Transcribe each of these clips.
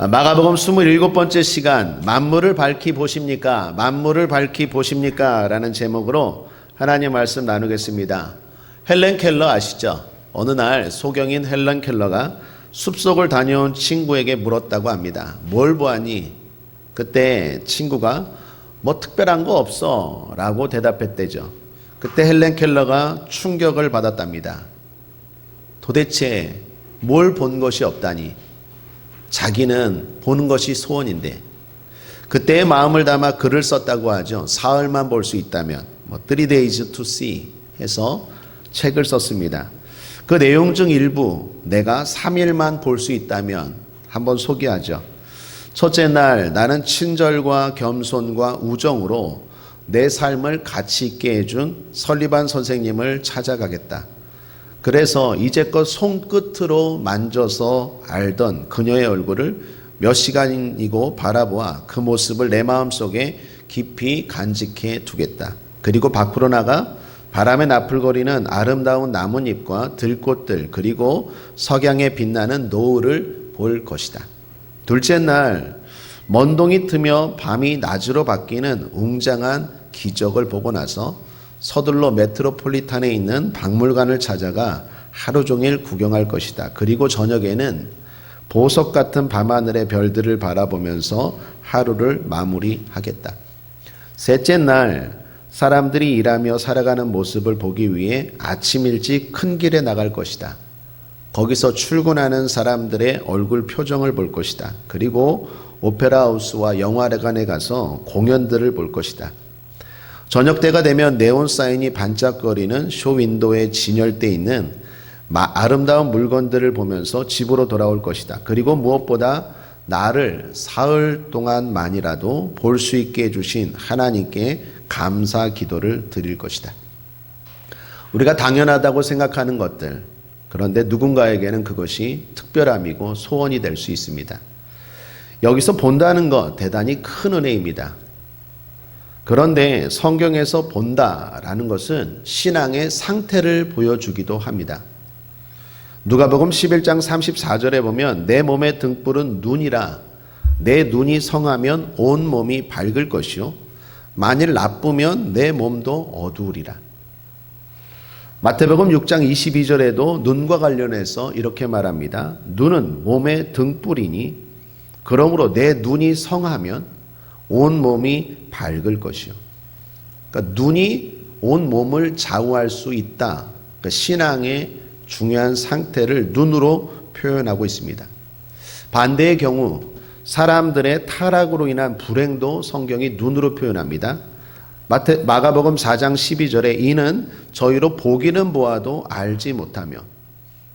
마가복음 27번째 시간, 만물을 밝히 보십니까? 만물을 밝히 보십니까? 라는 제목으로 하나님 말씀 나누겠습니다. 헬렌 켈러 아시죠? 어느 날 소경인 헬렌 켈러가 숲속을 다녀온 친구에게 물었다고 합니다. 뭘 보았니? 그때 친구가 뭐 특별한 거 없어 라고 대답했대죠. 그때 헬렌 켈러가 충격을 받았답니다. 도대체 뭘 본 것이 없다니? 자기는 보는 것이 소원인데 그때의 마음을 담아 글을 썼다고 하죠. 사흘만 볼 수 있다면 3 days to see 해서 책을 썼습니다. 그 내용 중 일부 내가 3일만 볼 수 있다면 한번 소개하죠. 첫째 날 나는 친절과 겸손과 우정으로 내 삶을 가치 있게 해준 설리반 선생님을 찾아가겠다. 그래서 이제껏 손끝으로 만져서 알던 그녀의 얼굴을 몇 시간이고 바라보아 그 모습을 내 마음속에 깊이 간직해 두겠다. 그리고 밖으로 나가 바람에 나풀거리는 아름다운 나뭇잎과 들꽃들 그리고 석양에 빛나는 노을을 볼 것이다. 둘째 날 먼동이 트며 밤이 낮으로 바뀌는 웅장한 기적을 보고 나서 서둘러 메트로폴리탄에 있는 박물관을 찾아가 하루 종일 구경할 것이다. 그리고 저녁에는 보석 같은 밤하늘의 별들을 바라보면서 하루를 마무리하겠다. 셋째 날 사람들이 일하며 살아가는 모습을 보기 위해 아침 일찍 큰 길에 나갈 것이다. 거기서 출근하는 사람들의 얼굴 표정을 볼 것이다. 그리고 오페라 하우스와 영화관에 가서 공연들을 볼 것이다. 저녁 때가 되면 네온 사인이 반짝거리는 쇼윈도에 진열되어 있는 아름다운 물건들을 보면서 집으로 돌아올 것이다. 그리고 무엇보다 나를 사흘 동안만이라도 볼 수 있게 해주신 하나님께 감사 기도를 드릴 것이다. 우리가 당연하다고 생각하는 것들, 그런데 누군가에게는 그것이 특별함이고 소원이 될 수 있습니다. 여기서 본다는 것 대단히 큰 은혜입니다. 그런데 성경에서 본다라는 것은 신앙의 상태를 보여주기도 합니다. 누가복음 11장 34절에 보면 내 몸의 등불은 눈이라 내 눈이 성하면 온 몸이 밝을 것이요 만일 나쁘면 내 몸도 어두우리라. 마태복음 6장 22절에도 눈과 관련해서 이렇게 말합니다. 눈은 몸의 등불이니 그러므로 내 눈이 성하면 온 몸이 밝을 것이요. 그러니까 눈이 온 몸을 좌우할 수 있다. 그러니까 신앙의 중요한 상태를 눈으로 표현하고 있습니다. 반대의 경우 사람들의 타락으로 인한 불행도 성경이 눈으로 표현합니다. 마가복음 4장 12절에 이는 저희로 보기는 보아도 알지 못하며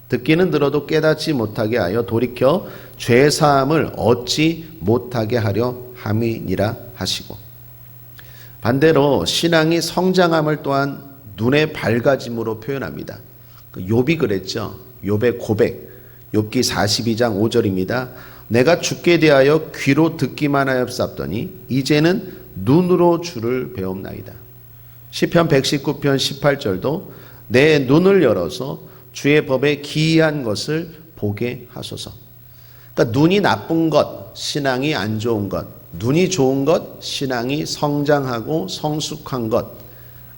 듣기는 들어도 깨닫지 못하게 하여 돌이켜 죄사함을 얻지 못하게 하려 함이니라 하시고, 반대로 신앙이 성장함을 또한 눈의 밝아짐으로 표현합니다. 욥이 그랬죠. 욥의 고백, 욥기 42장 5절입니다. 내가 주께 대하여 귀로 듣기만 하였사더니 이제는 눈으로 주를 배움나이다. 시편 119편 18절도 내 눈을 열어서 주의 법에 기이한 것을 보게 하소서. 그러니까 눈이 나쁜 것, 신앙이 안 좋은 것, 눈이 좋은 것, 신앙이 성장하고 성숙한 것,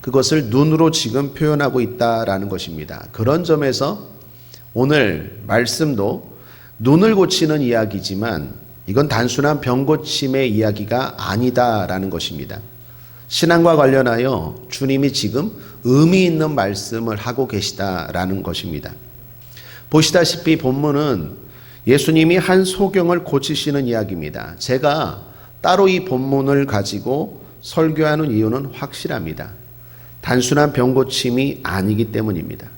그것을 눈으로 지금 표현하고 있다라는 것입니다. 그런 점에서 오늘 말씀도 눈을 고치는 이야기지만 이건 단순한 병 고침의 이야기가 아니다라는 것입니다. 신앙과 관련하여 주님이 지금 의미 있는 말씀을 하고 계시다라는 것입니다. 보시다시피 본문은 예수님이 한 소경을 고치시는 이야기입니다. 제가 따로 이 본문을 가지고 설교하는 이유는 확실합니다. 단순한 병 고침이 아니기 때문입니다.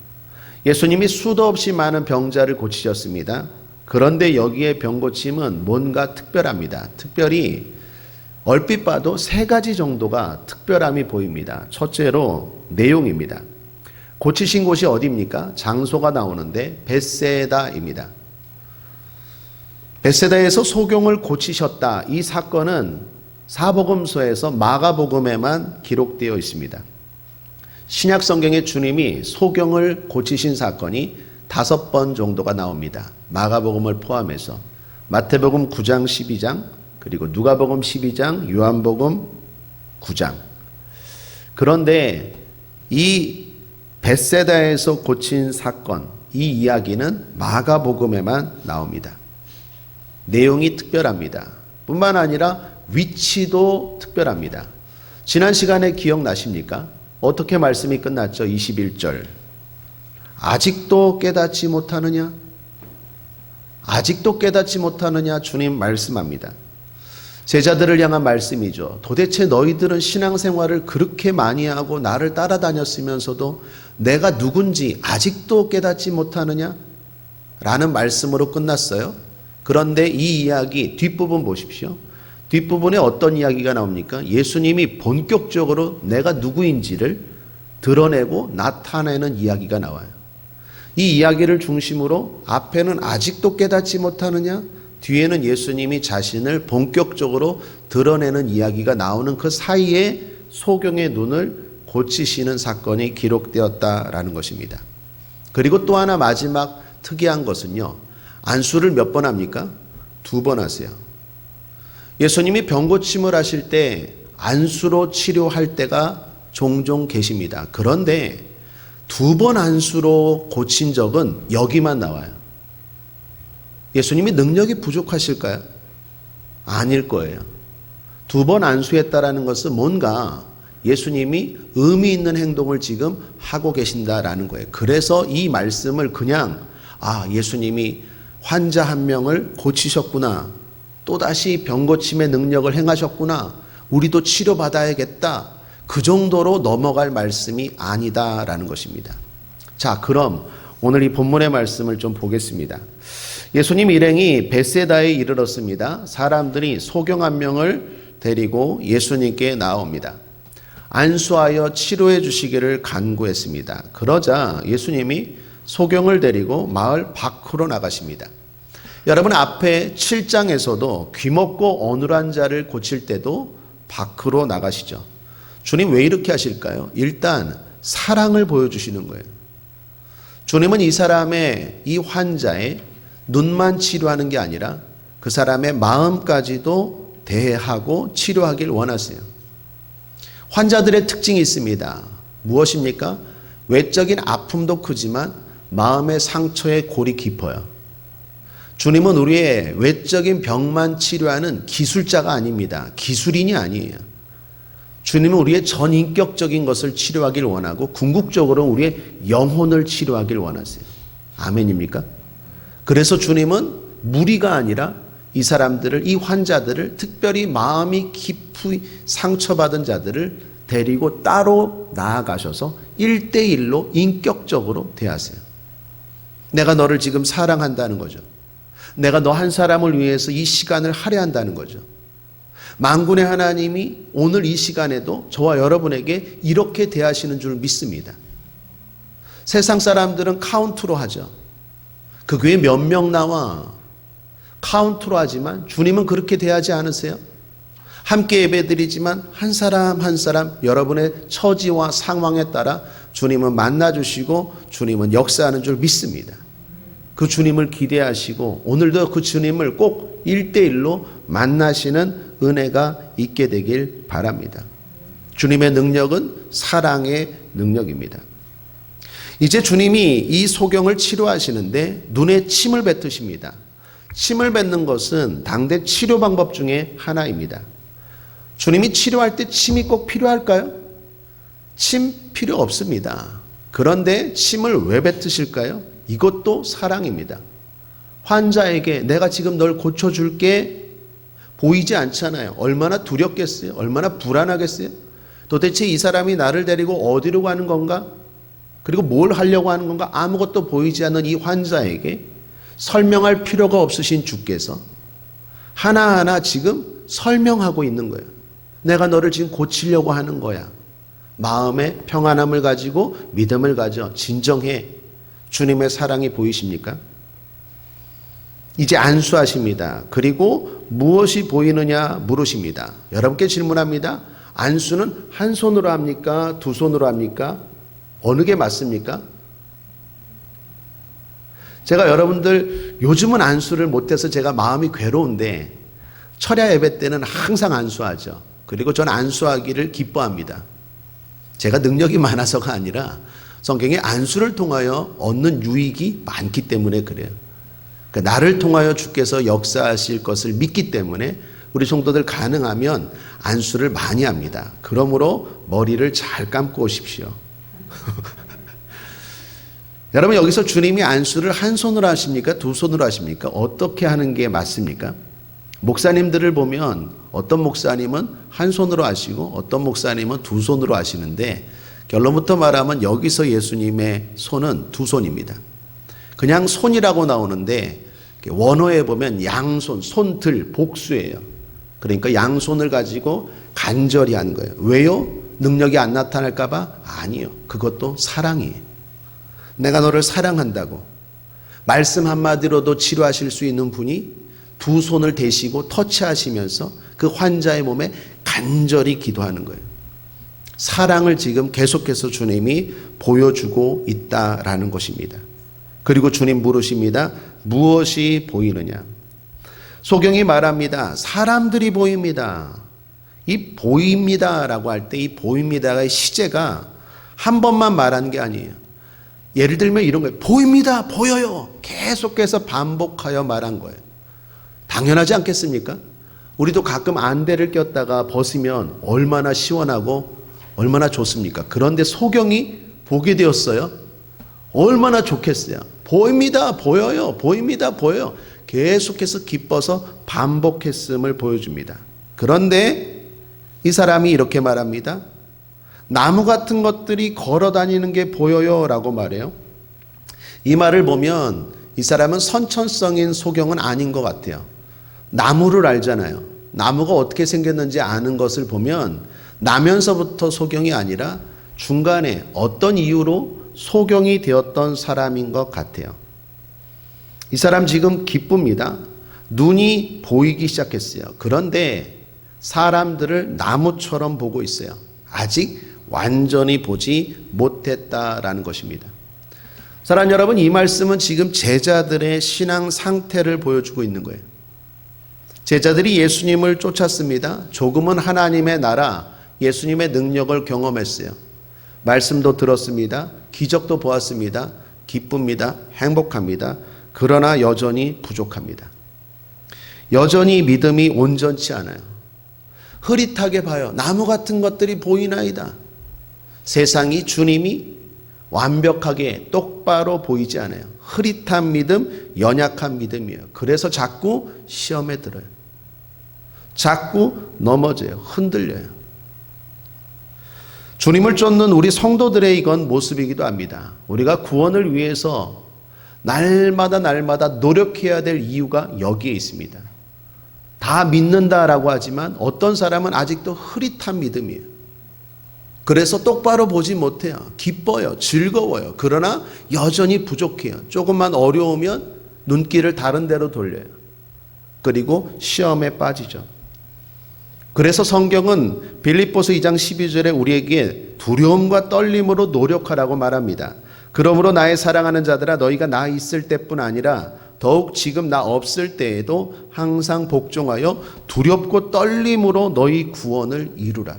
예수님이 수도 없이 많은 병자를 고치셨습니다. 그런데 여기에 병 고침은 뭔가 특별합니다. 특별히 얼핏 봐도 3가지 정도가 특별함이 보입니다. 첫째로 내용입니다. 고치신 곳이 어디입니까? 장소가 나오는데 벳세다입니다. 벳세다에서 소경을 고치셨다. 이 사건은 사복음서에서 마가복음에만 기록되어 있습니다. 신약 성경에 주님이 소경을 고치신 사건이 5번 정도가 나옵니다. 마가복음을 포함해서. 마태복음 9장 12장, 그리고 누가복음 12장, 요한복음 9장. 그런데 이 벳세다에서 고친 사건, 이 이야기는 마가복음에만 나옵니다. 내용이 특별합니다. 뿐만 아니라 위치도 특별합니다. 지난 시간에 기억나십니까? 어떻게 말씀이 끝났죠? 21절. 아직도 깨닫지 못하느냐? 아직도 깨닫지 못하느냐? 주님 말씀합니다. 제자들을 향한 말씀이죠. 도대체 너희들은 신앙생활을 그렇게 많이 하고 나를 따라다녔으면서도 내가 누군지 아직도 깨닫지 못하느냐? 라는 말씀으로 끝났어요. 그런데 이 이야기 뒷부분 보십시오. 뒷부분에 어떤 이야기가 나옵니까? 예수님이 본격적으로 내가 누구인지를 드러내고 나타내는 이야기가 나와요. 이 이야기를 중심으로 앞에는 아직도 깨닫지 못하느냐? 뒤에는 예수님이 자신을 본격적으로 드러내는 이야기가 나오는 그 사이에 소경의 눈을 고치시는 사건이 기록되었다라는 것입니다. 그리고 또 하나 마지막 특이한 것은요. 안수를 몇 번 합니까? 2번 하세요. 예수님이 병고침을 하실 때 안수로 치료할 때가 종종 계십니다. 그런데 2번 안수로 고친 적은 여기만 나와요. 예수님이 능력이 부족하실까요? 아닐 거예요. 2번 안수했다라는 것은 뭔가 예수님이 의미 있는 행동을 지금 하고 계신다라는 거예요. 그래서 이 말씀을 그냥 예수님이 환자 한 명을 고치셨구나. 또다시 병고침의 능력을 행하셨구나. 우리도 치료받아야겠다. 그 정도로 넘어갈 말씀이 아니다라는 것입니다. 자, 그럼 오늘 이 본문의 말씀을 좀 보겠습니다. 예수님 일행이 벳세다에 이르렀습니다. 사람들이 소경 한 명을 데리고 예수님께 나옵니다. 안수하여 치료해 주시기를 간구했습니다. 그러자 예수님이 소경을 데리고 마을 밖으로 나가십니다. 여러분 앞에 7장에서도 귀먹고 어눌한 자를 고칠 때도 밖으로 나가시죠. 주님 왜 이렇게 하실까요? 일단 사랑을 보여주시는 거예요. 주님은 이 사람의 이 환자의 눈만 치료하는 게 아니라 그 사람의 마음까지도 대하고 치료하길 원하세요. 환자들의 특징이 있습니다. 무엇입니까? 외적인 아픔도 크지만 마음의 상처의 골이 깊어요. 주님은 우리의 외적인 병만 치료하는 기술자가 아닙니다. 기술인이 아니에요. 주님은 우리의 전인격적인 것을 치료하길 원하고 궁극적으로 우리의 영혼을 치료하길 원하세요. 아멘입니까? 그래서 주님은 무리가 아니라 이 사람들을, 이 환자들을, 특별히 마음이 깊이 상처받은 자들을 데리고 따로 나아가셔서 1대1로 인격적으로 대하세요. 내가 너를 지금 사랑한다는 거죠. 내가 너 한 사람을 위해서 이 시간을 할애한다는 거죠. 만군의 하나님이 오늘 이 시간에도 저와 여러분에게 이렇게 대하시는 줄 믿습니다. 세상 사람들은 카운트로 하죠. 그 교회 몇 명 나와 카운트로 하지만 주님은 그렇게 대하지 않으세요? 함께 예배드리지만 한 사람 한 사람 여러분의 처지와 상황에 따라 주님은 만나주시고 주님은 역사하는 줄 믿습니다. 그 주님을 기대하시고 오늘도 그 주님을 꼭 1대1로 만나시는 은혜가 있게 되길 바랍니다. 주님의 능력은 사랑의 능력입니다. 이제 주님이 이 소경을 치료하시는데 눈에 침을 뱉으십니다. 침을 뱉는 것은 당대 치료 방법 중에 하나입니다. 주님이 치료할 때 침이 꼭 필요할까요? 침 필요 없습니다. 그런데 침을 왜 뱉으실까요? 이것도 사랑입니다. 환자에게 내가 지금 널 고쳐줄게 보이지 않잖아요. 얼마나 두렵겠어요? 얼마나 불안하겠어요? 도대체 이 사람이 나를 데리고 어디로 가는 건가? 그리고 뭘 하려고 하는 건가? 아무것도 보이지 않는 이 환자에게 설명할 필요가 없으신 주께서 하나하나 지금 설명하고 있는 거예요. 내가 너를 지금 고치려고 하는 거야. 마음의 평안함을 가지고 믿음을 가져 진정해. 주님의 사랑이 보이십니까? 이제 안수하십니다. 그리고 무엇이 보이느냐 물으십니다. 여러분께 질문합니다. 안수는 한 손으로 합니까? 두 손으로 합니까? 어느 게 맞습니까? 제가 여러분들 요즘은 안수를 못해서 제가 마음이 괴로운데 철야 예배 때는 항상 안수하죠. 그리고 저는 안수하기를 기뻐합니다. 제가 능력이 많아서가 아니라 성경에 안수를 통하여 얻는 유익이 많기 때문에 그래요. 그러니까 나를 통하여 주께서 역사하실 것을 믿기 때문에 우리 성도들 가능하면 안수를 많이 합니다. 그러므로 머리를 잘 감고 오십시오. 여러분, 여기서 주님이 안수를 한 손으로 하십니까? 두 손으로 하십니까? 어떻게 하는 게 맞습니까? 목사님들을 보면 어떤 목사님은 한 손으로 하시고 어떤 목사님은 두 손으로 하시는데, 결론부터 말하면 여기서 예수님의 손은 두 손입니다. 그냥 손이라고 나오는데 원어에 보면 양손, 손들, 복수예요. 그러니까 양손을 가지고 간절히 하는 거예요. 왜요? 능력이 안 나타날까 봐? 아니요. 그것도 사랑이에요. 내가 너를 사랑한다고. 말씀 한마디로도 치료하실 수 있는 분이 두 손을 대시고 터치하시면서 그 환자의 몸에 간절히 기도하는 거예요. 사랑을 지금 계속해서 주님이 보여주고 있다라는 것입니다. 그리고 주님 물으십니다. 무엇이 보이느냐? 소경이 말합니다. 사람들이 보입니다. 이 보입니다라고 할 때 이 보입니다의 시제가 한 번만 말하는 게 아니에요. 예를 들면 이런 거예요. 보입니다. 보여요. 계속해서 반복하여 말한 거예요. 당연하지 않겠습니까? 우리도 가끔 안대를 꼈다가 벗으면 얼마나 시원하고 얼마나 좋습니까? 그런데 소경이 보게 되었어요. 얼마나 좋겠어요. 보입니다. 보여요. 보입니다. 보여요. 계속해서 기뻐서 반복했음을 보여줍니다. 그런데 이 사람이 이렇게 말합니다. 나무 같은 것들이 걸어 다니는 게 보여요 라고 말해요. 이 말을 보면 이 사람은 선천성인 소경은 아닌 것 같아요. 나무를 알잖아요. 나무가 어떻게 생겼는지 아는 것을 보면 나면서부터 소경이 아니라 중간에 어떤 이유로 소경이 되었던 사람인 것 같아요. 이 사람 지금 기쁩니다. 눈이 보이기 시작했어요. 그런데 사람들을 나무처럼 보고 있어요. 아직 완전히 보지 못했다라는 것입니다. 사랑하는 여러분, 이 말씀은 지금 제자들의 신앙 상태를 보여주고 있는 거예요. 제자들이 예수님을 쫓았습니다. 조금은 하나님의 나라, 예수님의 능력을 경험했어요. 말씀도 들었습니다. 기적도 보았습니다. 기쁩니다. 행복합니다. 그러나 여전히 부족합니다. 여전히 믿음이 온전치 않아요. 흐릿하게 봐요. 나무 같은 것들이 보이나이다. 세상이 주님이 완벽하게 똑바로 보이지 않아요. 흐릿한 믿음, 연약한 믿음이에요. 그래서 자꾸 시험에 들어요. 자꾸 넘어져요. 흔들려요. 주님을 쫓는 우리 성도들의 이건 모습이기도 합니다. 우리가 구원을 위해서 날마다 노력해야 될 이유가 여기에 있습니다. 다 믿는다라고 하지만 어떤 사람은 아직도 흐릿한 믿음이에요. 그래서 똑바로 보지 못해요. 기뻐요. 즐거워요. 그러나 여전히 부족해요. 조금만 어려우면 눈길을 다른 데로 돌려요. 그리고 시험에 빠지죠. 그래서 성경은 빌립보서 2장 12절에 우리에게 두려움과 떨림으로 노력하라고 말합니다. 그러므로 나의 사랑하는 자들아, 너희가 나 있을 때뿐 아니라 더욱 지금 나 없을 때에도 항상 복종하여 두렵고 떨림으로 너희 구원을 이루라.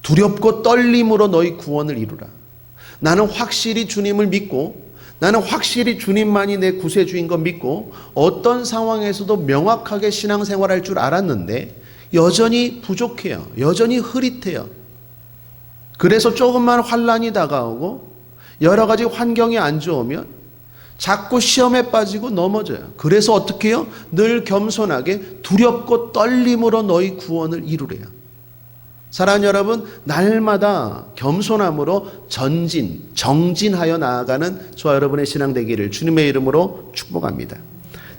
두렵고 떨림으로 너희 구원을 이루라. 나는 확실히 주님을 믿고, 나는 확실히 주님만이 내 구세주인 거 믿고 어떤 상황에서도 명확하게 신앙생활할 줄 알았는데 여전히 부족해요. 여전히 흐릿해요. 그래서 조금만 환난이 다가오고 여러 가지 환경이 안 좋으면 자꾸 시험에 빠지고 넘어져요. 그래서 어떻게 해요? 늘 겸손하게 두렵고 떨림으로 너희 구원을 이루래요. 사랑하는 여러분, 날마다 겸손함으로 정진하여 나아가는 저와 여러분의 신앙 되기를 주님의 이름으로 축복합니다.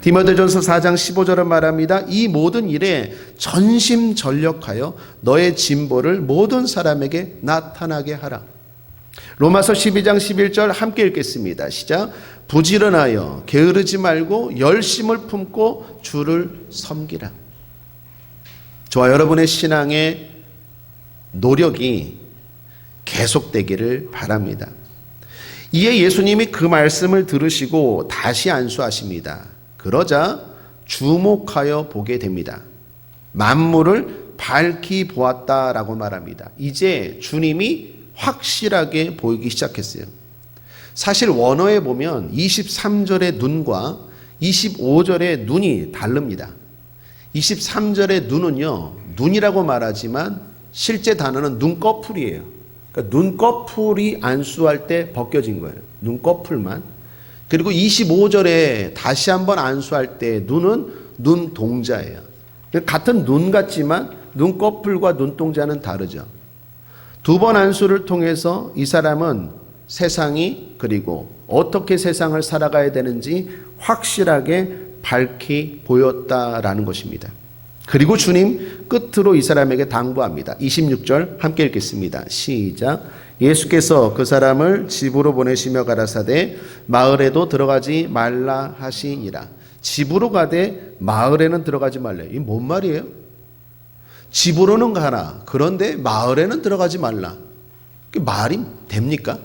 디모데전서 4장 15절은 말합니다. 이 모든 일에 전심전력하여 너의 진보를 모든 사람에게 나타나게 하라. 로마서 12장 11절 함께 읽겠습니다. 시작. 부지런하여 게으르지 말고 열심을 품고 주를 섬기라. 저와 여러분의 신앙의 노력이 계속되기를 바랍니다. 이에 예수님이 그 말씀을 들으시고 다시 안수하십니다. 그러자 주목하여 보게 됩니다. 만물을 밝히 보았다라고 말합니다. 이제 주님이 확실하게 보이기 시작했어요. 사실 원어에 보면 23절의 눈과 25절의 눈이 다릅니다. 23절의 눈은요, 눈이라고 말하지만 실제 단어는 눈꺼풀이에요. 그러니까 눈꺼풀이 안수할 때 벗겨진 거예요. 눈꺼풀만. 그리고 25절에 다시 한번 안수할 때 눈은 눈동자예요. 같은 눈 같지만 눈꺼풀과 눈동자는 다르죠. 두 번 안수를 통해서 이 사람은 세상이 그리고 어떻게 세상을 살아가야 되는지 확실하게 밝히 보였다라는 것입니다. 그리고 주님 끝으로 이 사람에게 당부합니다. 26절 함께 읽겠습니다. 시작. 예수께서 그 사람을 집으로 보내시며 가라사대 마을에도 들어가지 말라 하시니라. 집으로 가되 마을에는 들어가지 말래. 이게 뭔 말이에요? 집으로는 가라. 그런데 마을에는 들어가지 말라. 그게 말이 됩니까?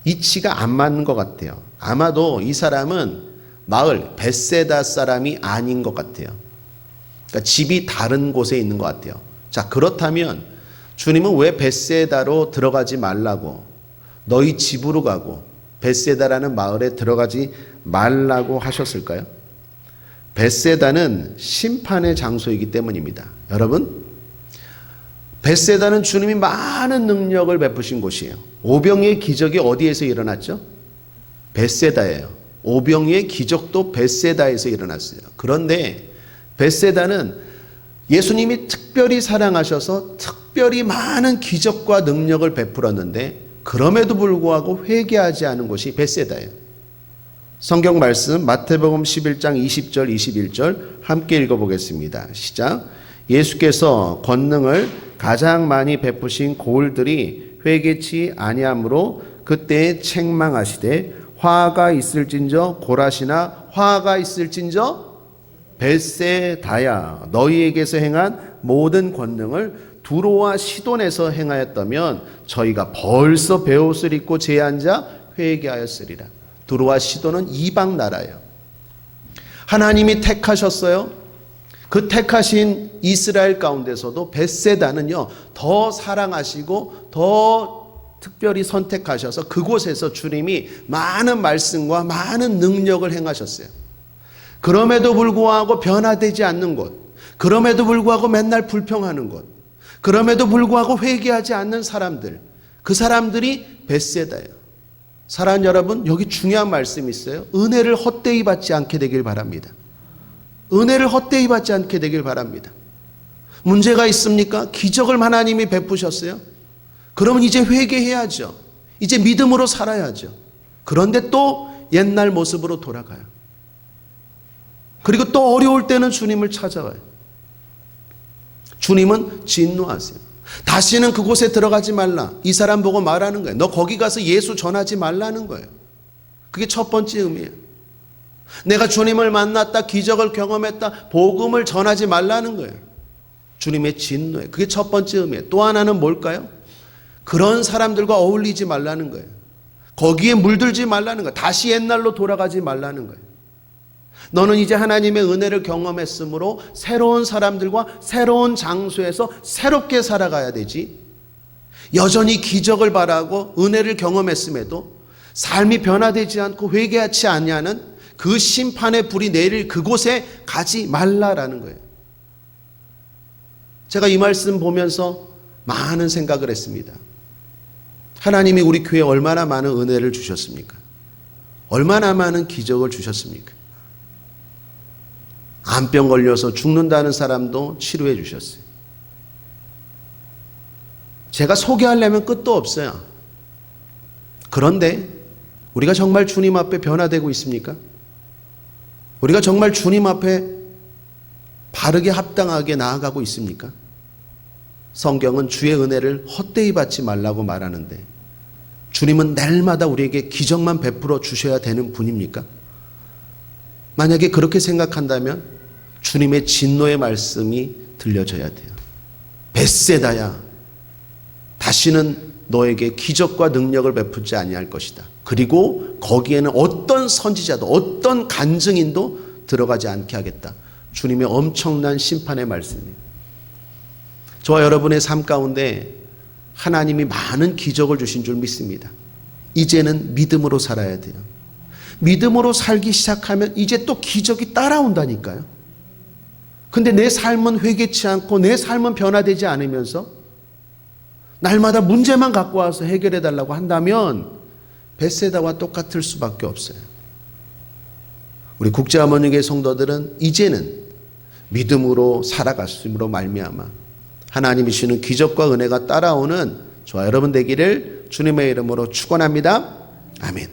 이치가 안 맞는 것 같아요. 아마도 이 사람은 마을 벳세다 사람이 아닌 것 같아요. 그러니까 집이 다른 곳에 있는 것 같아요. 자, 그렇다면 주님은 왜 벳세다로 들어가지 말라고 너희 집으로 가고 벳세다라는 마을에 들어가지 말라고 하셨을까요? 벳세다는 심판의 장소이기 때문입니다. 여러분, 벳세다는 주님이 많은 능력을 베푸신 곳이에요. 오병이의 기적이 어디에서 일어났죠? 벳세다예요. 오병이의 기적도 벳세다에서 일어났어요. 그런데 벳세다는 예수님이 특별히 사랑하셔서 특별히 많은 기적과 능력을 베풀었는데 그럼에도 불구하고 회개하지 않은 곳이 벳세다예요. 성경 말씀 마태복음 11장 20절 21절 함께 읽어보겠습니다. 시작. 예수께서 권능을 가장 많이 베푸신 고을들이 회개치 아니하므로 그때에 책망하시되 화가 있을진저 고라시나 화가 있을진저 벳세다야 너희에게서 행한 모든 권능을 두로와 시돈에서 행하였다면 저희가 벌써 베옷을 입고 제앉아 회개하였으리라. 두로와 시돈은 이방 나라예요. 하나님이 택하셨어요. 그 택하신 이스라엘 가운데서도 벳세다는요 더 사랑하시고 더 특별히 선택하셔서 그곳에서 주님이 많은 말씀과 많은 능력을 행하셨어요. 그럼에도 불구하고 변화되지 않는 곳, 그럼에도 불구하고 맨날 불평하는 곳, 그럼에도 불구하고 회개하지 않는 사람들, 그 사람들이 벳세다예요. 사랑하는 여러분, 여기 중요한 말씀이 있어요. 은혜를 헛되이 받지 않게 되길 바랍니다. 은혜를 헛되이 받지 않게 되길 바랍니다. 문제가 있습니까? 기적을 하나님이 베푸셨어요. 그러면 이제 회개해야죠. 이제 믿음으로 살아야죠. 그런데 또 옛날 모습으로 돌아가요. 그리고 또 어려울 때는 주님을 찾아와요. 주님은 진노하세요. 다시는 그곳에 들어가지 말라. 이 사람 보고 말하는 거예요. 너 거기 가서 예수 전하지 말라는 거예요. 그게 첫 번째 의미예요. 내가 주님을 만났다, 기적을 경험했다, 복음을 전하지 말라는 거예요. 주님의 진노예요. 그게 첫 번째 의미예요. 또 하나는 뭘까요? 그런 사람들과 어울리지 말라는 거예요. 거기에 물들지 말라는 거예요. 다시 옛날로 돌아가지 말라는 거예요. 너는 이제 하나님의 은혜를 경험했으므로 새로운 사람들과 새로운 장소에서 새롭게 살아가야 되지. 여전히 기적을 바라고 은혜를 경험했음에도 삶이 변화되지 않고 회개하지 않냐는 그 심판의 불이 내릴 그곳에 가지 말라라는 거예요. 제가 이 말씀 보면서 많은 생각을 했습니다. 하나님이 우리 교회에 얼마나 많은 은혜를 주셨습니까? 얼마나 많은 기적을 주셨습니까? 암병 걸려서 죽는다는 사람도 치료해 주셨어요. 제가 소개하려면 끝도 없어요. 그런데 우리가 정말 주님 앞에 변화되고 있습니까? 우리가 정말 주님 앞에 바르게 합당하게 나아가고 있습니까? 성경은 주의 은혜를 헛되이 받지 말라고 말하는데 주님은 날마다 우리에게 기적만 베풀어 주셔야 되는 분입니까? 만약에 그렇게 생각한다면 주님의 진노의 말씀이 들려져야 돼요. 벳세다야, 다시는 너에게 기적과 능력을 베푸지 아니할 것이다. 그리고 거기에는 어떤 선지자도 어떤 간증인도 들어가지 않게 하겠다. 주님의 엄청난 심판의 말씀이에요. 저와 여러분의 삶 가운데 하나님이 많은 기적을 주신 줄 믿습니다. 이제는 믿음으로 살아야 돼요. 믿음으로 살기 시작하면 이제 또 기적이 따라온다니까요. 근데 내 삶은 회개치 않고 내 삶은 변화되지 않으면서 날마다 문제만 갖고 와서 해결해 달라고 한다면 벳세다와 똑같을 수밖에 없어요. 우리 국제하모니교회 성도들은 이제는 믿음으로 살아갔음으로 말미암아 하나님이 주시는 기적과 은혜가 따라오는 저와 여러분 되기를 주님의 이름으로 축원합니다. 아멘.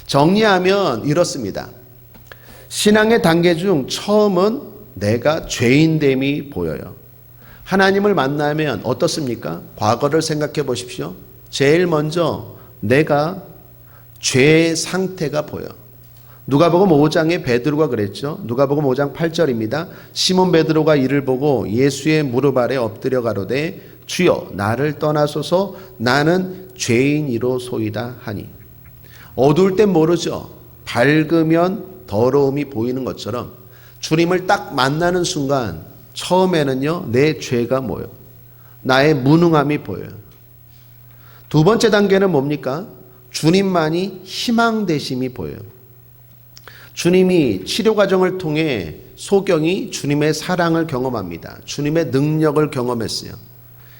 정리하면 이렇습니다. 신앙의 단계 중 처음은 내가 죄인됨이 보여요. 하나님을 만나면 어떻습니까? 과거를 생각해 보십시오. 제일 먼저 내가 죄의 상태가 보여. 누가복음 5장에 베드로가 그랬죠. 누가복음 5장 8절입니다. 시몬 베드로가 이를 보고 예수의 무릎 아래 엎드려 가로되 주여 나를 떠나소서 나는 죄인이로소이다 하니. 어두울 땐 모르죠. 밝으면 더러움이 보이는 것처럼 주님을 딱 만나는 순간 처음에는요 내 죄가 보여요. 나의 무능함이 보여요. 두 번째 단계는 뭡니까? 주님만이 희망 되심이 보여요. 주님이 치료 과정을 통해 소경이 주님의 사랑을 경험합니다. 주님의 능력을 경험했어요.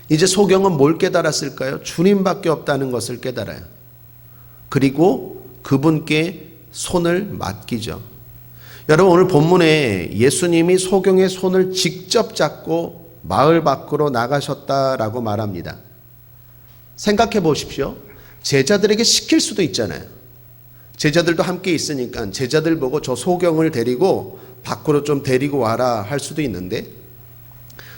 이제 소경은 뭘 깨달았을까요? 주님밖에 없다는 것을 깨달아요. 그리고 그분께 손을 맡기죠. 여러분 오늘 본문에 예수님이 소경의 손을 직접 잡고 마을 밖으로 나가셨다라고 말합니다. 생각해 보십시오. 제자들에게 시킬 수도 있잖아요. 제자들도 함께 있으니까 제자들 보고 저 소경을 데리고 밖으로 좀 데리고 와라 할 수도 있는데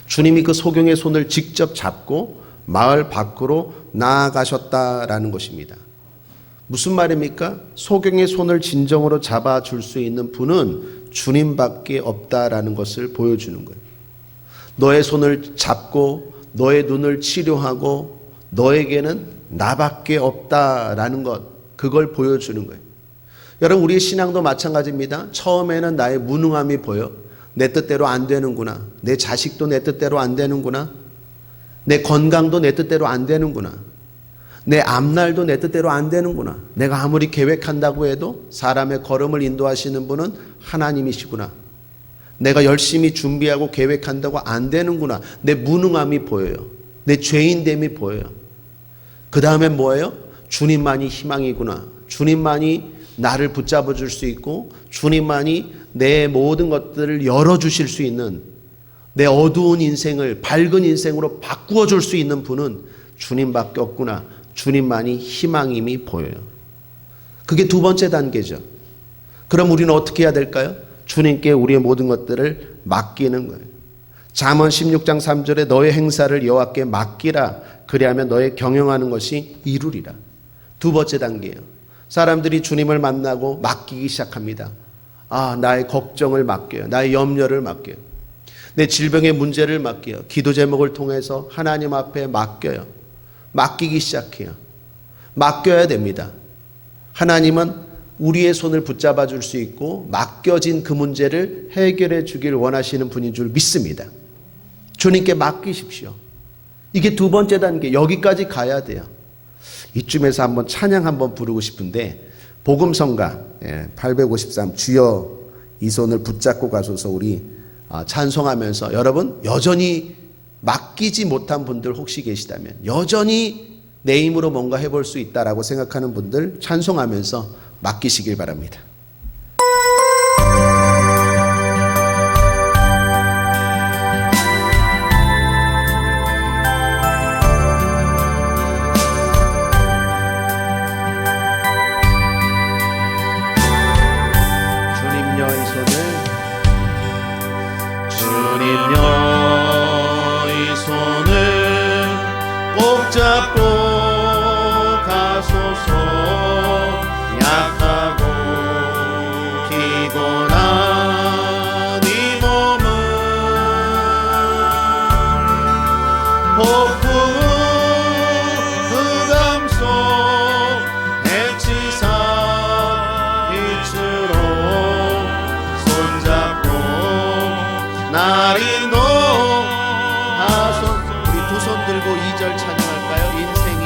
주님이 그 소경의 손을 직접 잡고 마을 밖으로 나아가셨다라는 것입니다. 무슨 말입니까? 소경의 손을 진정으로 잡아줄 수 있는 분은 주님밖에 없다라는 것을 보여주는 거예요. 너의 손을 잡고 너의 눈을 치료하고 너에게는 나밖에 없다라는 것, 그걸 보여주는 거예요. 여러분 우리의 신앙도 마찬가지입니다. 처음에는 나의 무능함이 보여. 내 뜻대로 안 되는구나. 내 자식도 내 뜻대로 안 되는구나. 내 건강도 내 뜻대로 안 되는구나. 내 앞날도 내 뜻대로 안 되는구나. 내가 아무리 계획한다고 해도 사람의 걸음을 인도하시는 분은 하나님이시구나. 내가 열심히 준비하고 계획한다고 안 되는구나. 내 무능함이 보여요. 내 죄인됨이 보여요. 그 다음엔 뭐예요? 주님만이 희망이구나. 주님만이 나를 붙잡아 줄 수 있고 주님만이 내 모든 것들을 열어주실 수 있는 내 어두운 인생을 밝은 인생으로 바꾸어 줄 수 있는 분은 주님밖에 없구나. 주님만이 희망임이 보여요. 그게 두 번째 단계죠. 그럼 우리는 어떻게 해야 될까요? 주님께 우리의 모든 것들을 맡기는 거예요. 잠언 16장 3절에 너의 행사를 여호와께 맡기라. 그리하면 너의 경영하는 것이 이루리라. 두 번째 단계예요. 사람들이 주님을 만나고 맡기기 시작합니다. 나의 걱정을 맡겨요. 나의 염려를 맡겨요. 내 질병의 문제를 맡겨요. 기도 제목을 통해서 하나님 앞에 맡겨요. 맡기기 시작해요. 맡겨야 됩니다. 하나님은 우리의 손을 붙잡아 줄 수 있고 맡겨진 그 문제를 해결해 주길 원하시는 분인 줄 믿습니다. 주님께 맡기십시오. 이게 두 번째 단계, 여기까지 가야 돼요. 이쯤에서 한번 찬양 한번 부르고 싶은데 복음성가 853 주여 이 손을 붙잡고 가소서 우리 찬송하면서 여러분 여전히 맡기지 못한 분들 혹시 계시다면 여전히 내 힘으로 뭔가 해볼 수 있다라고 생각하는 분들 찬송하면서 맡기시길 바랍니다. 잡고 가소서. 약하고 피곤한 이 몸을 폭풍 그 2절 찬양할까요? 인생이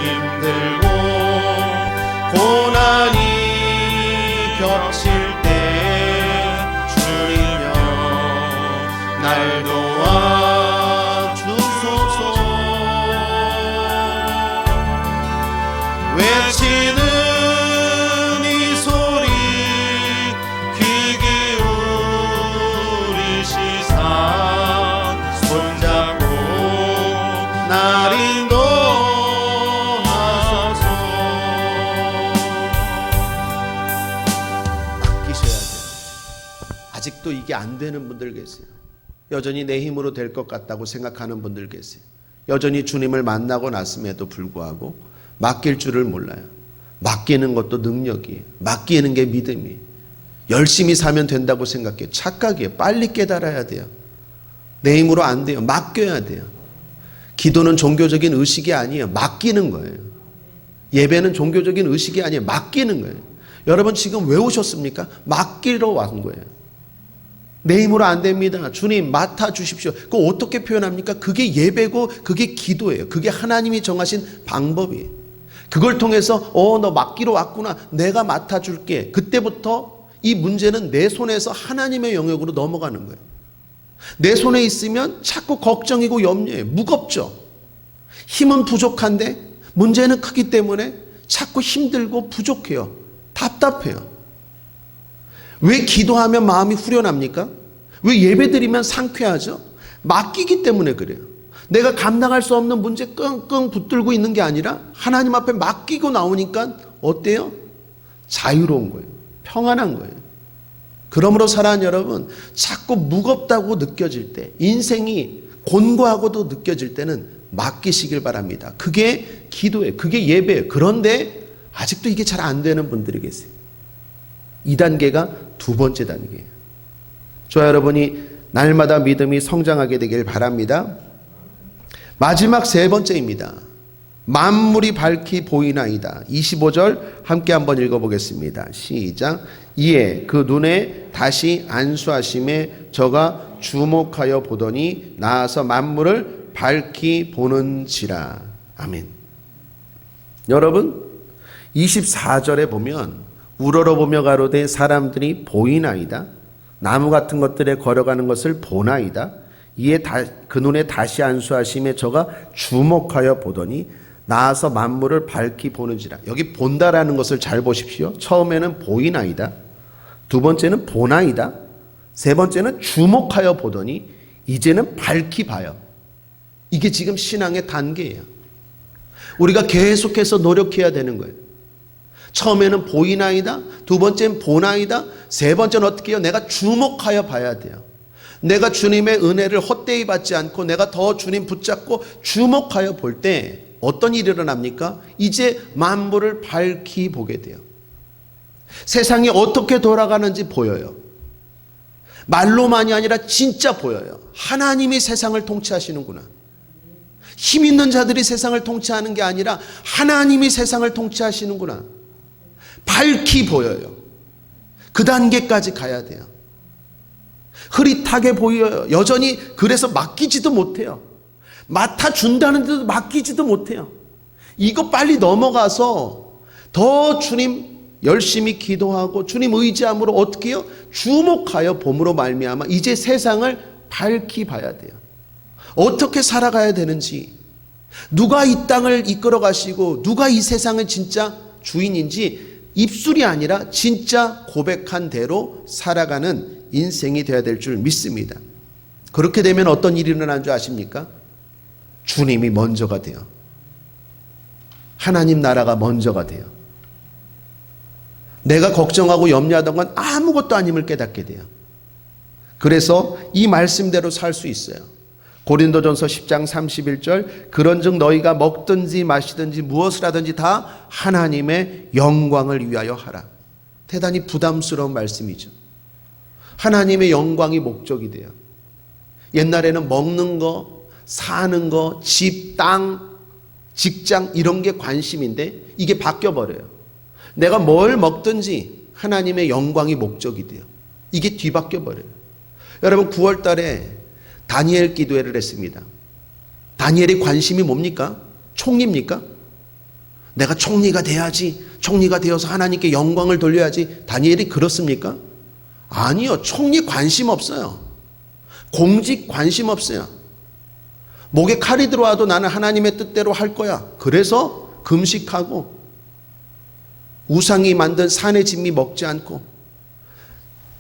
힘들고 고난이 겹칠 때 주이여 날 도와 주소서. 외치는 이 소리 귀 기울이시사 손잡고 날 인도하소서. 맡기셔야 돼요. 아직도 이게 안 되는 분들 계세요. 여전히 내 힘으로 될 것 같다고 생각하는 분들 계세요. 여전히 주님을 만나고 났음에도 불구하고 맡길 줄을 몰라요. 맡기는 것도 능력이에요. 맡기는 게 믿음이에요. 열심히 사면 된다고 생각해요. 착각이에요. 빨리 깨달아야 돼요. 내 힘으로 안 돼요. 맡겨야 돼요. 기도는 종교적인 의식이 아니에요. 맡기는 거예요. 예배는 종교적인 의식이 아니에요. 맡기는 거예요. 여러분 지금 왜 오셨습니까? 맡기러 온 거예요. 내 힘으로 안 됩니다. 주님 맡아주십시오. 그거 어떻게 표현합니까? 그게 예배고 그게 기도예요. 그게 하나님이 정하신 방법이에요. 그걸 통해서 너 맡기러 왔구나. 내가 맡아줄게. 그때부터 이 문제는 내 손에서 하나님의 영역으로 넘어가는 거예요. 내 손에 있으면 자꾸 걱정이고 염려예요. 무겁죠. 힘은 부족한데 문제는 크기 때문에 자꾸 힘들고 부족해요. 답답해요. 왜 기도하면 마음이 후련합니까? 왜 예배드리면 상쾌하죠? 맡기기 때문에 그래요. 내가 감당할 수 없는 문제 끙끙 붙들고 있는 게 아니라 하나님 앞에 맡기고 나오니까 어때요? 자유로운 거예요. 평안한 거예요. 그러므로 사랑하는 여러분, 자꾸 무겁다고 느껴질 때, 인생이 곤고하고도 느껴질 때는 맡기시길 바랍니다. 그게 기도예요. 그게 예배예요. 그런데 아직도 이게 잘 안 되는 분들이 계세요. 이 단계가 두 번째 단계예요. 저와 여러분이 날마다 믿음이 성장하게 되길 바랍니다. 마지막 세 번째입니다. 만물이 밝히 보이나이다. 25절 함께 한번 읽어보겠습니다. 시작. 이에 그 눈에 다시 안수하심에 저가 주목하여 보더니 나아서 만물을 밝히 보는지라. 아멘. 여러분 24절에 보면 우러러보며 가로되 사람들이 보이나이다. 나무 같은 것들에 걸어가는 것을 보나이다. 이에 그 눈에 다시 안수하심에 저가 주목하여 보더니 나아서 만물을 밝히 보는지라. 여기 본다라는 것을 잘 보십시오. 처음에는 보이나이다. 두 번째는 보나이다. 세 번째는 주목하여 보더니 이제는 밝히 봐요. 이게 지금 신앙의 단계예요. 우리가 계속해서 노력해야 되는 거예요. 처음에는 보이나이다. 두 번째는 보나이다. 세 번째는 어떻게 해요? 내가 주목하여 봐야 돼요. 내가 주님의 은혜를 헛되이 받지 않고 내가 더 주님 붙잡고 주목하여 볼 때 어떤 일이 일어납니까? 이제 만물을 밝히 보게 돼요. 세상이 어떻게 돌아가는지 보여요. 말로만이 아니라 진짜 보여요. 하나님이 세상을 통치하시는구나. 힘 있는 자들이 세상을 통치하는 게 아니라 하나님이 세상을 통치하시는구나. 밝히 보여요. 그 단계까지 가야 돼요. 흐릿하게 보여요. 여전히 그래서 맡기지도 못해요. 맡아준다는데도 맡기지도 못해요. 이거 빨리 넘어가서 더 주님 열심히 기도하고 주님 의지함으로 어떻게 해요? 주목하여 봄으로 말미암아 이제 세상을 밝히 봐야 돼요. 어떻게 살아가야 되는지, 누가 이 땅을 이끌어 가시고 누가 이 세상의 진짜 주인인지 입술이 아니라 진짜 고백한 대로 살아가는 인생이 되어야 될 줄 믿습니다. 그렇게 되면 어떤 일이 일어나는 줄 아십니까? 주님이 먼저가 돼요. 하나님 나라가 먼저가 돼요. 내가 걱정하고 염려하던 건 아무것도 아님을 깨닫게 돼요. 그래서 이 말씀대로 살 수 있어요. 고린도전서 10장 31절 그런즉 너희가 먹든지 마시든지 무엇을 하든지 다 하나님의 영광을 위하여 하라. 대단히 부담스러운 말씀이죠. 하나님의 영광이 목적이 돼요. 옛날에는 먹는 거, 사는 거, 집, 땅, 직장 이런 게 관심인데 이게 바뀌어버려요. 내가 뭘 먹든지 하나님의 영광이 목적이 돼요. 이게 뒤바뀌어버려요. 여러분 9월 달에 다니엘 기도회를 했습니다. 다니엘의 관심이 뭡니까? 총리입니까? 내가 총리가 돼야지, 총리가 되어서 하나님께 영광을 돌려야지. 다니엘이 그렇습니까? 아니요. 총리 관심 없어요. 공직 관심 없어요. 목에 칼이 들어와도 나는 하나님의 뜻대로 할 거야. 그래서 금식하고 우상이 만든 산의 진미 먹지 않고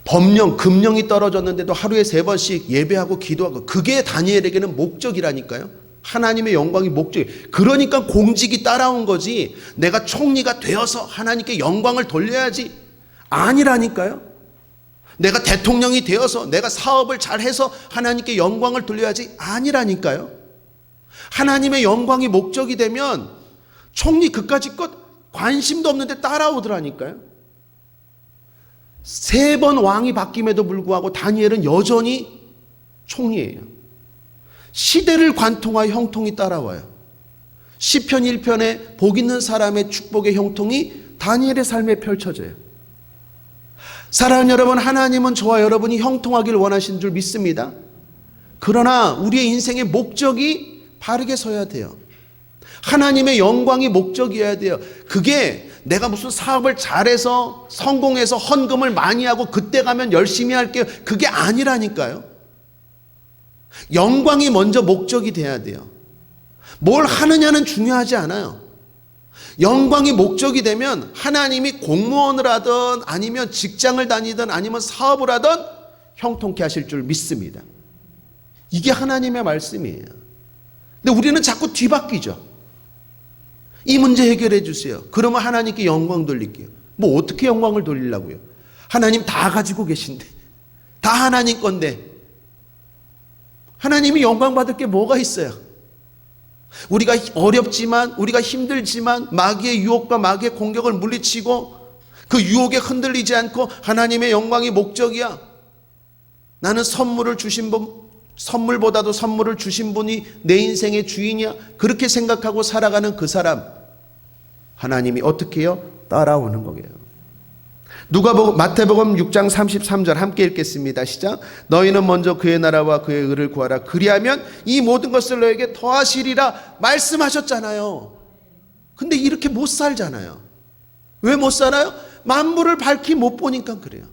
법령, 금령이 떨어졌는데도 하루에 3번씩 예배하고 기도하고, 그게 다니엘에게는 목적이라니까요. 하나님의 영광이 목적이. 그러니까 공직이 따라온 거지, 내가 총리가 되어서 하나님께 영광을 돌려야지 아니라니까요. 내가 대통령이 되어서 내가 사업을 잘해서 하나님께 영광을 돌려야지 아니라니까요. 하나님의 영광이 목적이 되면 총리 그까짓 것 관심도 없는데 따라오더라니까요. 3번 왕이 바뀜에도 불구하고 다니엘은 여전히 총리예요. 시대를 관통하여 형통이 따라와요. 시편 1편에 복 있는 사람의 축복의 형통이 다니엘의 삶에 펼쳐져요. 사랑하는 여러분, 하나님은 저와 여러분이 형통하길 원하시는 줄 믿습니다. 그러나 우리의 인생의 목적이 바르게 서야 돼요. 하나님의 영광이 목적이어야 돼요. 그게 내가 무슨 사업을 잘해서 성공해서 헌금을 많이 하고 그때 가면 열심히 할게요, 그게 아니라니까요. 영광이 먼저 목적이 돼야 돼요. 뭘 하느냐는 중요하지 않아요. 영광이 목적이 되면 하나님이 공무원을 하든 아니면 직장을 다니든 아니면 사업을 하든 형통케 하실 줄 믿습니다. 이게 하나님의 말씀이에요. 근데 우리는 자꾸 뒤바뀌죠. 이 문제 해결해 주세요. 그러면 하나님께 영광 돌릴게요. 뭐 어떻게 영광을 돌리려고요? 하나님 다 가지고 계신데, 다 하나님 건데 하나님이 영광 받을 게 뭐가 있어요? 우리가 어렵지만, 우리가 힘들지만 마귀의 유혹과 마귀의 공격을 물리치고 그 유혹에 흔들리지 않고 하나님의 영광이 목적이야. 나는 선물을 주신 분, 선물보다도 선물을 주신 분이 내 인생의 주인이야. 그렇게 생각하고 살아가는 그 사람, 하나님이 어떻게 해요? 따라오는 거예요. 마태복음 6장 33절 함께 읽겠습니다. 시작. 너희는 먼저 그의 나라와 그의 의를 구하라. 그리하면 이 모든 것을 너에게 더하시리라 말씀하셨잖아요. 근데 이렇게 못 살잖아요. 왜 못 살아요? 만물을 밝히 못 보니까 그래요.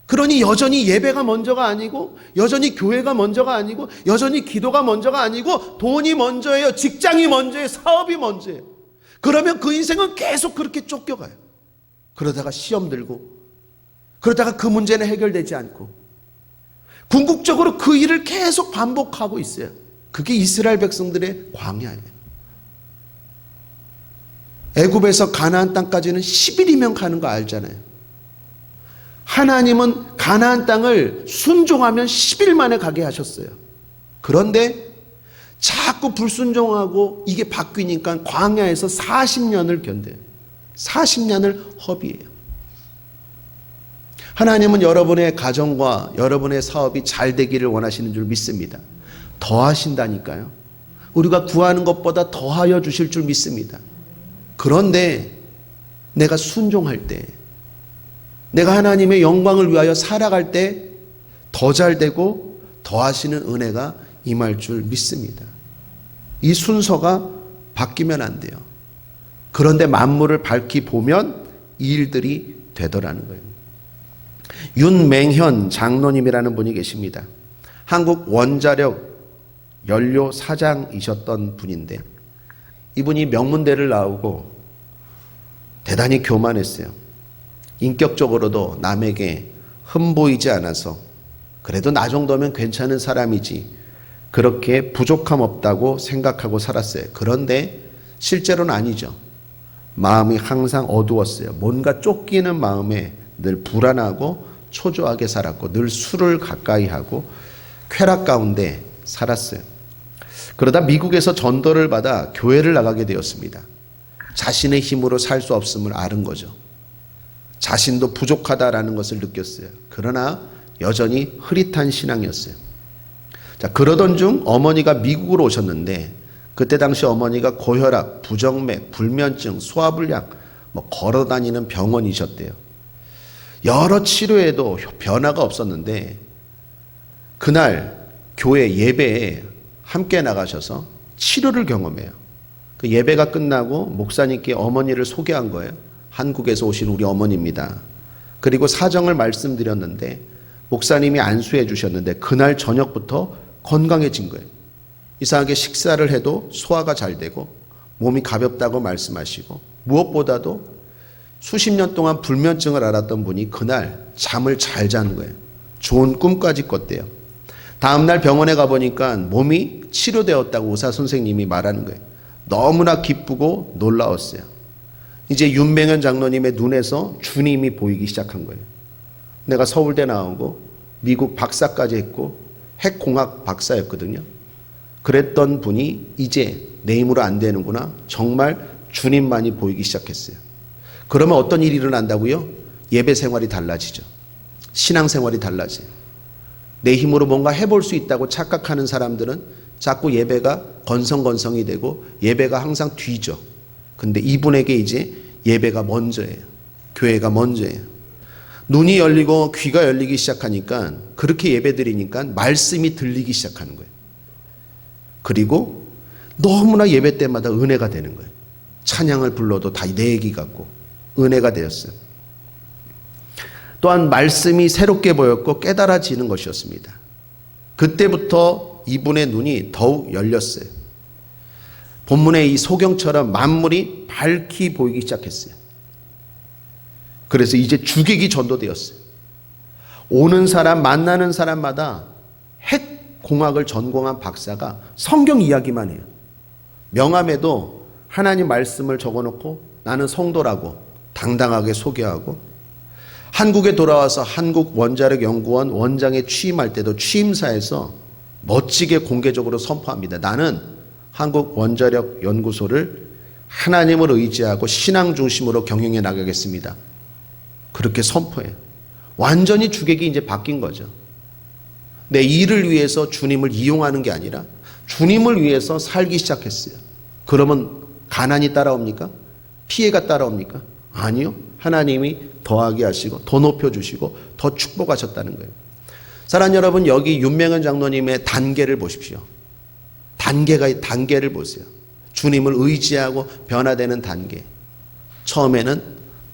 그러니 여전히 예배가 먼저가 아니고, 여전히 교회가 먼저가 아니고, 여전히 기도가 먼저가 아니고, 돈이 먼저예요. 직장이 먼저예요. 사업이 먼저예요. 그러면 그 인생은 계속 그렇게 쫓겨가요. 그러다가 시험 들고, 그러다가 그 문제는 해결되지 않고, 궁극적으로 그 일을 계속 반복하고 있어요. 그게 이스라엘 백성들의 광야예요. 애굽에서 가나안 땅까지는 10일이면 가는 거 알잖아요. 하나님은 가나안 땅을 순종하면 10일 만에 가게 하셨어요. 그런데 자꾸 불순종하고 이게 바뀌니까 광야에서 40년을 견뎌요. 40년을 허비해요. 하나님은 여러분의 가정과 여러분의 사업이 잘 되기를 원하시는 줄 믿습니다. 더하신다니까요. 우리가 구하는 것보다 더하여 주실 줄 믿습니다. 그런데 내가 순종할 때, 내가 하나님의 영광을 위하여 살아갈 때 더 잘 되고 더하시는 은혜가 임할 줄 믿습니다. 이 순서가 바뀌면 안 돼요. 그런데 만물을 밝히 보면 이 일들이 되더라는 거예요. 윤맹현 장로님이라는 분이 계십니다. 한국 원자력 연료 사장이셨던 분인데, 이분이 명문대를 나오고 대단히 교만했어요. 인격적으로도 남에게 흠보이지 않아서 그래도 나 정도면 괜찮은 사람이지, 그렇게 부족함 없다고 생각하고 살았어요. 그런데 실제로는 아니죠. 마음이 항상 어두웠어요. 뭔가 쫓기는 마음에 늘 불안하고 초조하게 살았고, 늘 술을 가까이 하고 쾌락 가운데 살았어요. 그러다 미국에서 전도를 받아 교회를 나가게 되었습니다. 자신의 힘으로 살 수 없음을 아는 거죠. 자신도 부족하다라는 것을 느꼈어요. 그러나 여전히 흐릿한 신앙이었어요. 자, 그러던 중 어머니가 미국으로 오셨는데, 그때 당시 어머니가 고혈압, 부정맥, 불면증, 소화불량, 걸어다니는 병원이셨대요. 여러 치료에도 변화가 없었는데, 그날 교회 예배에 함께 나가셔서 치료를 경험해요. 그 예배가 끝나고 목사님께 어머니를 소개한 거예요. 한국에서 오신 우리 어머니입니다. 그리고 사정을 말씀드렸는데 목사님이 안수해 주셨는데 그날 저녁부터 건강해진 거예요. 이상하게 식사를 해도 소화가 잘 되고 몸이 가볍다고 말씀하시고, 무엇보다도 수십 년 동안 불면증을 앓았던 분이 그날 잠을 잘 자는 거예요. 좋은 꿈까지 꿨대요. 다음날 병원에 가보니까 몸이 치료되었다고 의사 선생님이 말하는 거예요. 너무나 기쁘고 놀라웠어요. 이제 윤맹현 장로님의 눈에서 주님이 보이기 시작한 거예요. 내가 서울대 나오고 미국 박사까지 했고 핵공학 박사였거든요. 그랬던 분이 이제 내 힘으로 안 되는구나. 정말 주님만이 보이기 시작했어요. 그러면 어떤 일이 일어난다고요? 예배 생활이 달라지죠. 신앙 생활이 달라져요. 내 힘으로 뭔가 해볼 수 있다고 착각하는 사람들은 자꾸 예배가 건성건성이 되고 예배가 항상 뒤져. 근데 이분에게 이제 예배가 먼저예요. 교회가 먼저예요. 눈이 열리고 귀가 열리기 시작하니까, 그렇게 예배 드리니까 말씀이 들리기 시작하는 거예요. 그리고 너무나 예배 때마다 은혜가 되는 거예요. 찬양을 불러도 다 내 얘기 같고 은혜가 되었어요. 또한 말씀이 새롭게 보였고 깨달아지는 것이었습니다. 그때부터 이분의 눈이 더욱 열렸어요. 본문의 이 소경처럼 만물이 밝히 보이기 시작했어요. 그래서 이제 주객이 전도되었어요. 오는 사람, 만나는 사람마다 핵공학을 전공한 박사가 성경 이야기만 해요. 명함에도 하나님 말씀을 적어놓고 나는 성도라고 당당하게 소개하고, 한국에 돌아와서 한국원자력연구원 원장에 취임할 때도 취임사에서 멋지게 공개적으로 선포합니다. 나는 한국원자력연구소를 하나님을 의지하고 신앙 중심으로 경영해 나가겠습니다. 그렇게 선포해요. 완전히 주객이 이제 바뀐 거죠. 내 일을 위해서 주님을 이용하는 게 아니라 주님을 위해서 살기 시작했어요. 그러면 가난이 따라옵니까? 피해가 따라옵니까? 아니요. 하나님이 더하게 하시고 더 높여주시고 더 축복하셨다는 거예요. 사랑하는 여러분, 여기 윤맹현 장로님의 단계를 보십시오. 단계를 보세요. 주님을 의지하고 변화되는 단계. 처음에는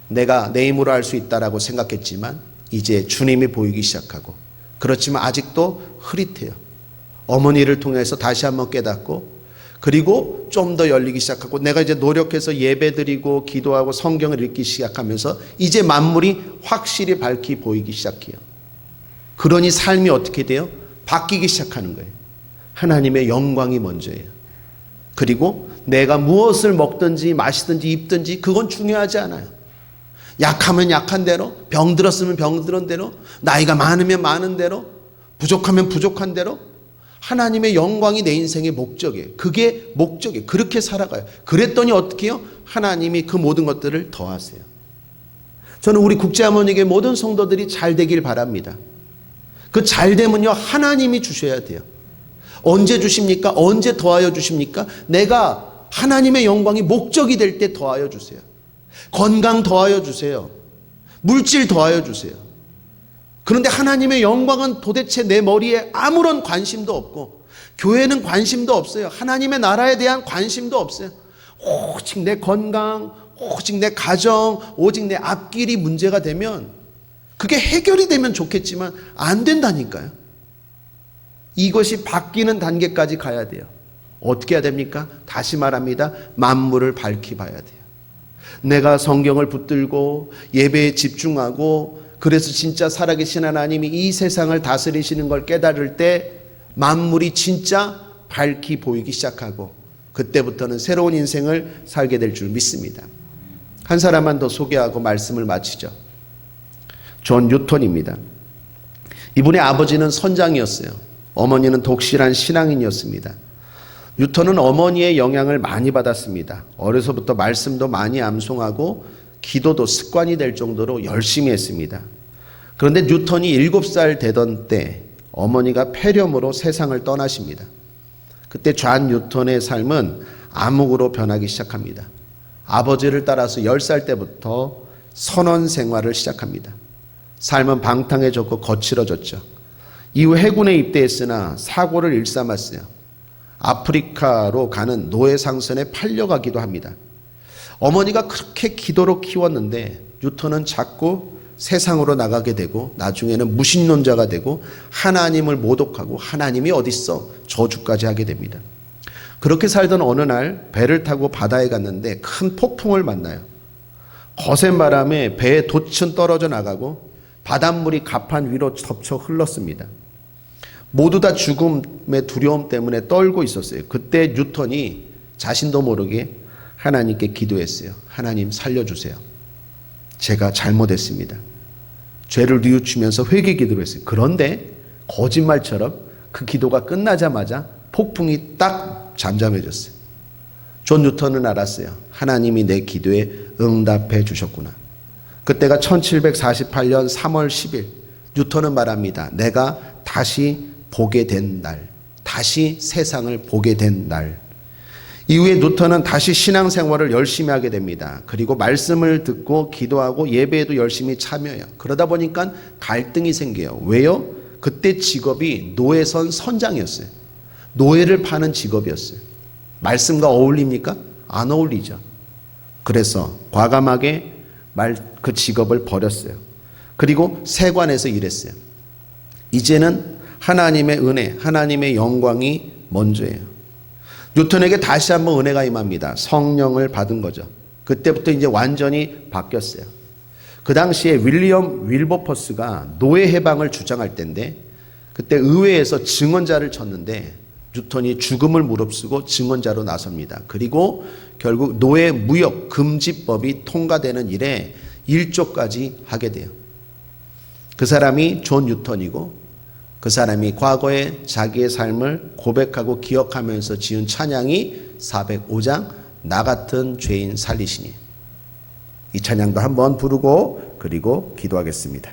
내가 내 힘으로 할 수 있다라고 생각했지만 이제 주님이 보이기 시작하고, 그렇지만 아직도 흐릿해요. 어머니를 통해서 다시 한번 깨닫고, 그리고 좀 더 열리기 시작하고, 내가 이제 노력해서 예배드리고 기도하고 성경을 읽기 시작하면서 이제 만물이 확실히 밝히 보이기 시작해요. 그러니 삶이 어떻게 돼요? 바뀌기 시작하는 거예요. 하나님의 영광이 먼저예요. 그리고 내가 무엇을 먹든지 마시든지 입든지 그건 중요하지 않아요. 약하면 약한 대로, 병들었으면 병들은 대로, 나이가 많으면 많은 대로, 부족하면 부족한 대로 하나님의 영광이 내 인생의 목적이에요. 그게 목적이에요. 그렇게 살아가요. 그랬더니 어떻게 해요? 하나님이 그 모든 것들을 더하세요. 저는 우리 국제하모니교회 모든 성도들이 잘 되길 바랍니다. 그 잘됨은요, 하나님이 주셔야 돼요. 언제 주십니까? 언제 더하여 주십니까? 내가 하나님의 영광이 목적이 될 때 더하여 주세요. 건강 더하여 주세요. 물질 더하여 주세요. 그런데 하나님의 영광은 도대체 내 머리에 아무런 관심도 없고, 교회는 관심도 없어요. 하나님의 나라에 대한 관심도 없어요. 오직 내 건강, 오직 내 가정, 오직 내 앞길이 문제가 되면, 그게 해결이 되면 좋겠지만 안 된다니까요. 이것이 바뀌는 단계까지 가야 돼요. 어떻게 해야 됩니까? 다시 말합니다. 만물을 밝히 봐야 돼요. 내가 성경을 붙들고 예배에 집중하고, 그래서 진짜 살아계신 하나님이 이 세상을 다스리시는 걸 깨달을 때 만물이 진짜 밝히 보이기 시작하고, 그때부터는 새로운 인생을 살게 될 줄 믿습니다. 한 사람만 더 소개하고 말씀을 마치죠. 존 뉴턴입니다. 이분의 아버지는 선장이었어요. 어머니는 독실한 신앙인이었습니다. 뉴턴은 어머니의 영향을 많이 받았습니다. 어려서부터 말씀도 많이 암송하고 기도도 습관이 될 정도로 열심히 했습니다. 그런데 뉴턴이 7살 되던 때 어머니가 폐렴으로 세상을 떠나십니다. 그때 존 뉴턴의 삶은 암흑으로 변하기 시작합니다. 아버지를 따라서 10살 때부터 선원 생활을 시작합니다. 삶은 방탕해졌고 거칠어졌죠. 이후 해군에 입대했으나 사고를 일삼았어요. 아프리카로 가는 노예 상선에 팔려가기도 합니다. 어머니가 그렇게 기도로 키웠는데 뉴턴은 자꾸 세상으로 나가게 되고 나중에는 무신론자가 되고 하나님을 모독하고 하나님이 어딨어 저주까지 하게 됩니다. 그렇게 살던 어느 날 배를 타고 바다에 갔는데 큰 폭풍을 만나요. 거센 바람에 배의 돛은 떨어져 나가고 바닷물이 갑판 위로 덮쳐 흘렀습니다. 모두 다 죽음의 두려움 때문에 떨고 있었어요. 그때 뉴턴이 자신도 모르게 하나님께 기도했어요. 하나님 살려주세요. 제가 잘못했습니다. 죄를 뉘우치면서 회개 기도를 했어요. 그런데 거짓말처럼 그 기도가 끝나자마자 폭풍이 딱 잠잠해졌어요. 존 뉴턴은 알았어요. 하나님이 내 기도에 응답해 주셨구나. 그때가 1748년 3월 10일 뉴턴은 말합니다. 내가 다시 보게 된 날, 다시 세상을 보게 된 날. 이후에 뉴턴은 다시 신앙생활을 열심히 하게 됩니다. 그리고 말씀을 듣고 기도하고 예배에도 열심히 참여해요. 그러다 보니까 갈등이 생겨요. 왜요? 그때 직업이 노예선 선장이었어요. 노예를 파는 직업이었어요. 말씀과 어울립니까? 안 어울리죠. 그래서 과감하게 그 직업을 버렸어요. 그리고 세관에서 일했어요. 이제는 하나님의 은혜, 하나님의 영광이 먼저예요. 뉴턴에게 다시 한번 은혜가 임합니다. 성령을 받은 거죠. 그때부터 이제 완전히 바뀌었어요. 그 당시에 윌리엄 윌버퍼스가 노예 해방을 주장할 때인데 그때 의회에서 증언자를 쳤는데 뉴턴이 죽음을 무릅쓰고 증언자로 나섭니다. 그리고 결국 노예 무역 금지법이 통과되는 일에 일조까지 하게 돼요. 그 사람이 존 뉴턴이고 그 사람이 과거에 자기의 삶을 고백하고 기억하면서 지은 찬양이 405장 나 같은 죄인 살리시니. 이 찬양도 한번 부르고 그리고 기도하겠습니다.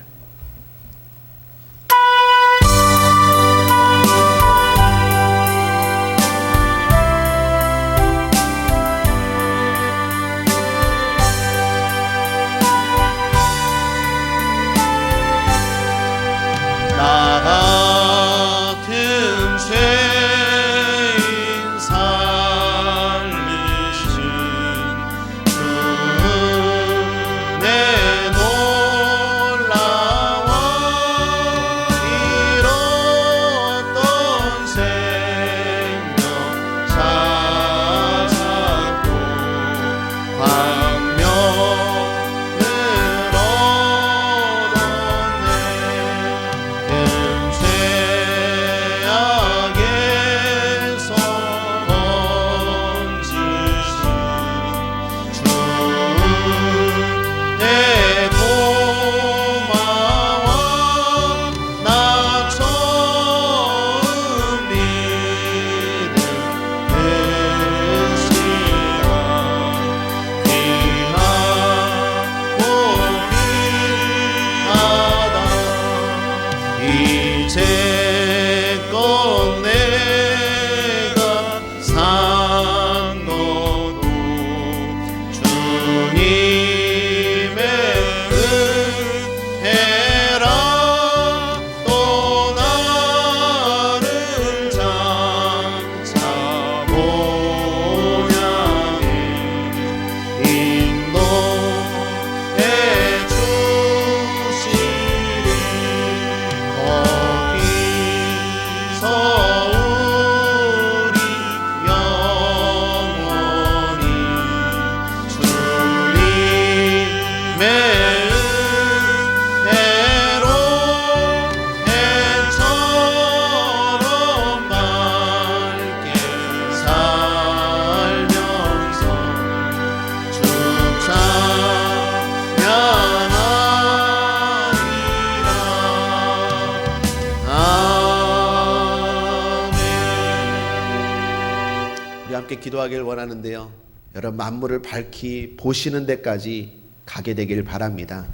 함께 기도하길 원하는데요. 여러분 만물을 밝히 보시는 데까지 가게 되길 바랍니다.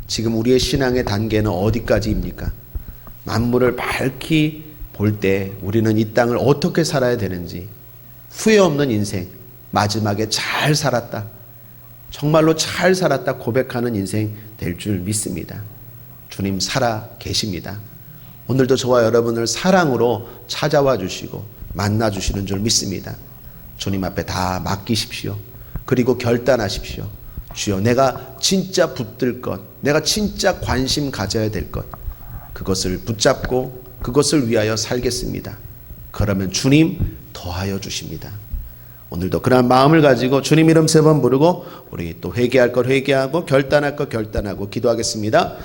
지금 우리의 신앙의 단계는 어디까지입니까? 만물을 밝히 볼 때 우리는 이 땅을 어떻게 살아야 되는지, 후회 없는 인생, 마지막에 잘 살았다, 정말로 잘 살았다 고백하는 인생 될 줄 믿습니다. 주님 살아 계십니다. 오늘도 저와 여러분을 사랑으로 찾아와 주시고 만나 주시는 줄 믿습니다. 주님 앞에 다 맡기십시오. 그리고 결단하십시오. 주여, 내가 진짜 붙들 것, 내가 진짜 관심 가져야 될 것, 그것을 붙잡고 그것을 위하여 살겠습니다. 그러면 주님 더하여 주십니다. 오늘도 그러한 마음을 가지고 주님 이름 3번 부르고 우리 또 회개할 것 회개하고 결단할 것 결단하고 기도하겠습니다.